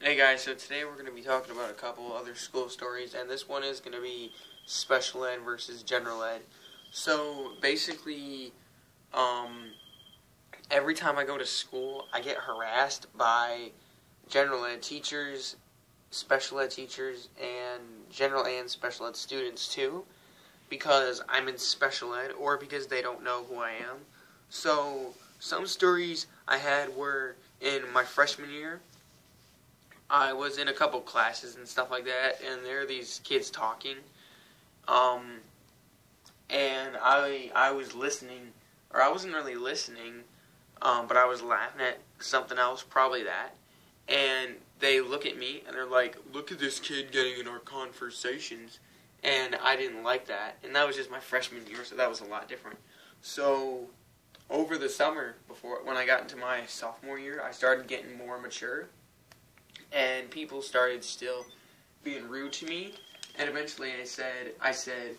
Hey guys, so today we're going to be talking about a couple other school stories, and this one is going to be special ed versus general ed. So basically, every time I go to school, I get harassed by general ed teachers, special ed teachers, and general and special ed students too, because I'm in special ed or because they don't know who I am. So some stories I had were in my freshman year. I was in a couple classes and stuff like that, and there are these kids talking, and I was listening, or I wasn't really listening, but I was laughing at something else, probably that, and they look at me, and they're like, look at this kid getting in our conversations, and I didn't like that, and that was just my freshman year, so that was a lot different. So, over the summer, when I got into my sophomore year, I started getting more mature, and people started still being rude to me, and eventually I said,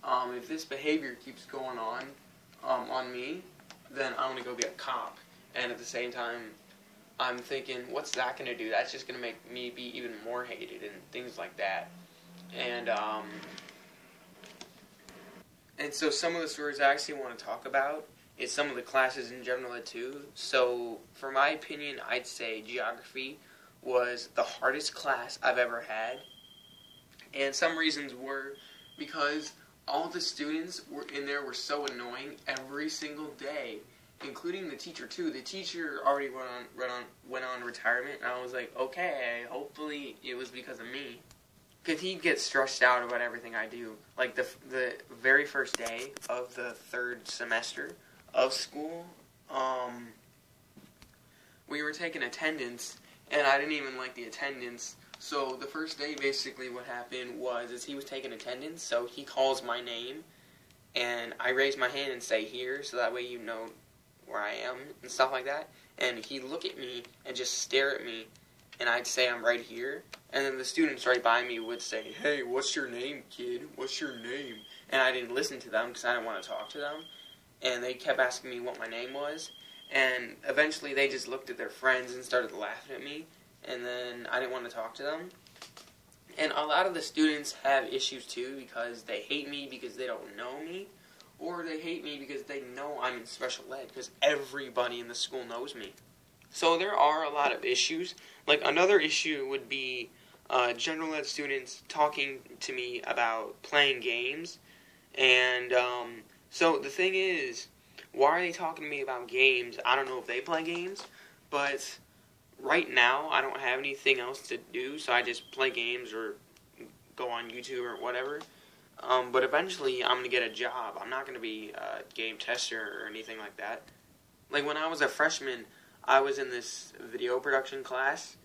if this behavior keeps going on me, then I'm going to go be a cop. And at the same time, I'm thinking, what's that going to do? That's just going to make me be even more hated and things like that. And so some of the stories I actually want to talk about is some of the classes in general ed too. So for my opinion, I'd say geography was the hardest class I've ever had, and some reasons were because all the students in there were so annoying every single day, including the teacher too. The teacher already went on retirement, and I was like, okay, hopefully it was because of me, because he'd get stressed out about everything I do. Like the very first day of the third semester of school, we were taking attendance. And I didn't even like the attendance. So the first day, basically what happened was he was taking attendance, so he calls my name, and I raise my hand and say here, so that way you know where I am and stuff like that. And he'd look at me and just stare at me, and I'd say I'm right here. And then the students right by me would say, hey, what's your name, kid? What's your name? And I didn't listen to them because I didn't want to talk to them. And they kept asking me what my name was. And eventually they just looked at their friends and started laughing at me, and then I didn't want to talk to them. And a lot of the students have issues too because they hate me because they don't know me, or they hate me because they know I'm in special ed because everybody in the school knows me. So there are a lot of issues. Like another issue would be general ed students talking to me about playing games. And so the thing is, why are they talking to me about games? I don't know if they play games, but right now I don't have anything else to do, so I just play games or go on YouTube or whatever. But eventually I'm going to get a job. I'm not going to be a game tester or anything like that. Like when I was a freshman, I was in this video production class,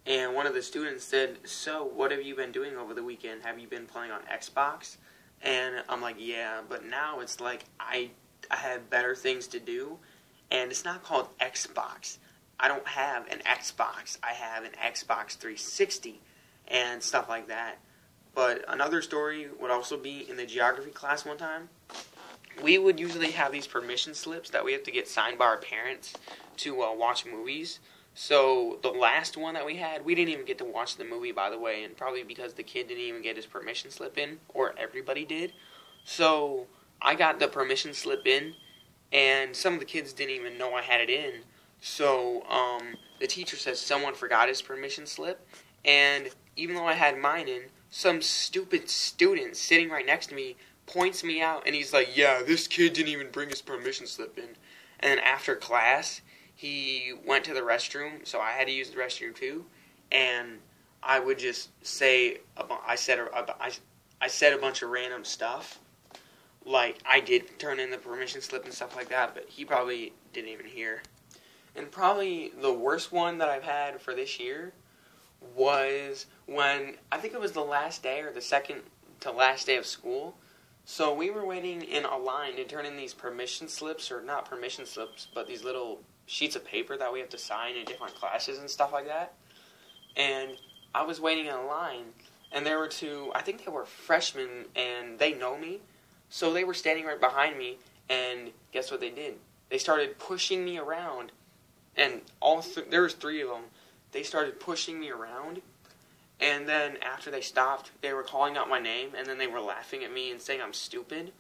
and one of the students said, so what have you been doing over the weekend? Have you been playing on Xbox? And I'm like, yeah, but now it's like I have better things to do, and it's not called Xbox. I don't have an Xbox. I have an Xbox 360 and stuff like that. But another story would also be in the geography class one time. We would usually have these permission slips that we have to get signed by our parents to watch movies. So the last one that we had, we didn't even get to watch the movie, by the way, and probably because the kid didn't even get his permission slip in, or everybody did. So I got the permission slip in, and some of the kids didn't even know I had it in. So the teacher says someone forgot his permission slip, and even though I had mine in, some stupid student sitting right next to me points me out, and he's like, yeah, this kid didn't even bring his permission slip in. And then after class, he went to the restroom, so I had to use the restroom too, and I would just say, I said a bunch of random stuff. Like, I did turn in the permission slip and stuff like that, but he probably didn't even hear. And probably the worst one that I've had for this year was when, I think it was the last day or the second to last day of school. So we were waiting in a line to turn in these permission slips, or not permission slips, but these little sheets of paper that we have to sign in different classes and stuff like that. And I was waiting in a line, and there were two, I think they were freshmen, and they know me. So they were standing right behind me, and guess what they did? They started pushing me around, and there was three of them, they started pushing me around. And then after they stopped, they were calling out my name, and then they were laughing at me and saying I'm stupid.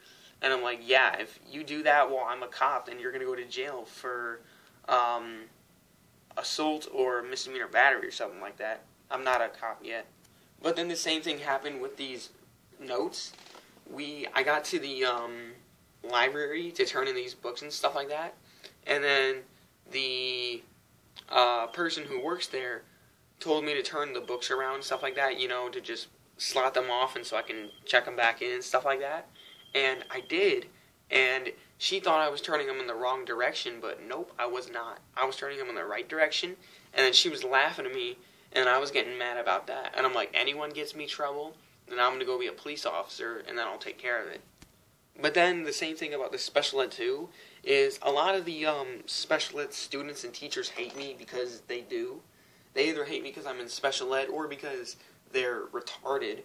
And I'm like, yeah, if you do that while I'm a cop, then you're going to go to jail for assault or misdemeanor battery or something like that. I'm not a cop yet. But then the same thing happened with these notes. I got to the library to turn in these books and stuff like that. And then the person who works there told me to turn the books around and stuff like that, to just slot them off and so I can check them back in and stuff like that. And I did. And she thought I was turning them in the wrong direction, but nope, I was not. I was turning them in the right direction. And then she was laughing at me, and I was getting mad about that. And I'm like, anyone gets me trouble, then I'm going to go be a police officer, and then I'll take care of it. But then the same thing about the special ed too, is a lot of the special ed students and teachers hate me because they do. They either hate me because I'm in special ed or because they're retarded.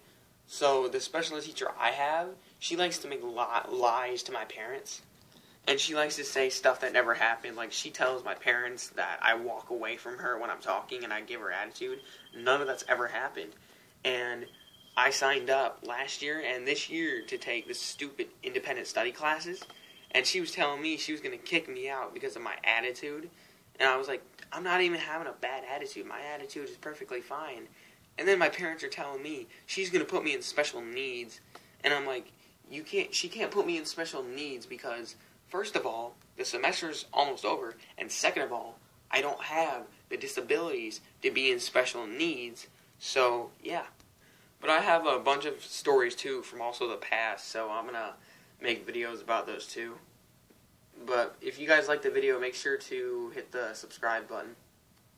So the special ed teacher I have, she likes to make lies to my parents. And she likes to say stuff that never happened. Like, she tells my parents that I walk away from her when I'm talking and I give her attitude. None of that's ever happened. And I signed up last year and this year to take the stupid independent study classes. And she was telling me she was going to kick me out because of my attitude. And I was like, I'm not even having a bad attitude. My attitude is perfectly fine. And then my parents are telling me she's going to put me in special needs. And I'm like, she can't put me in special needs because, first of all, the semester's almost over. And second of all, I don't have the disabilities to be in special needs. So, yeah. But I have a bunch of stories, too, from also the past. So I'm going to make videos about those, too. But if you guys like the video, make sure to hit the subscribe button.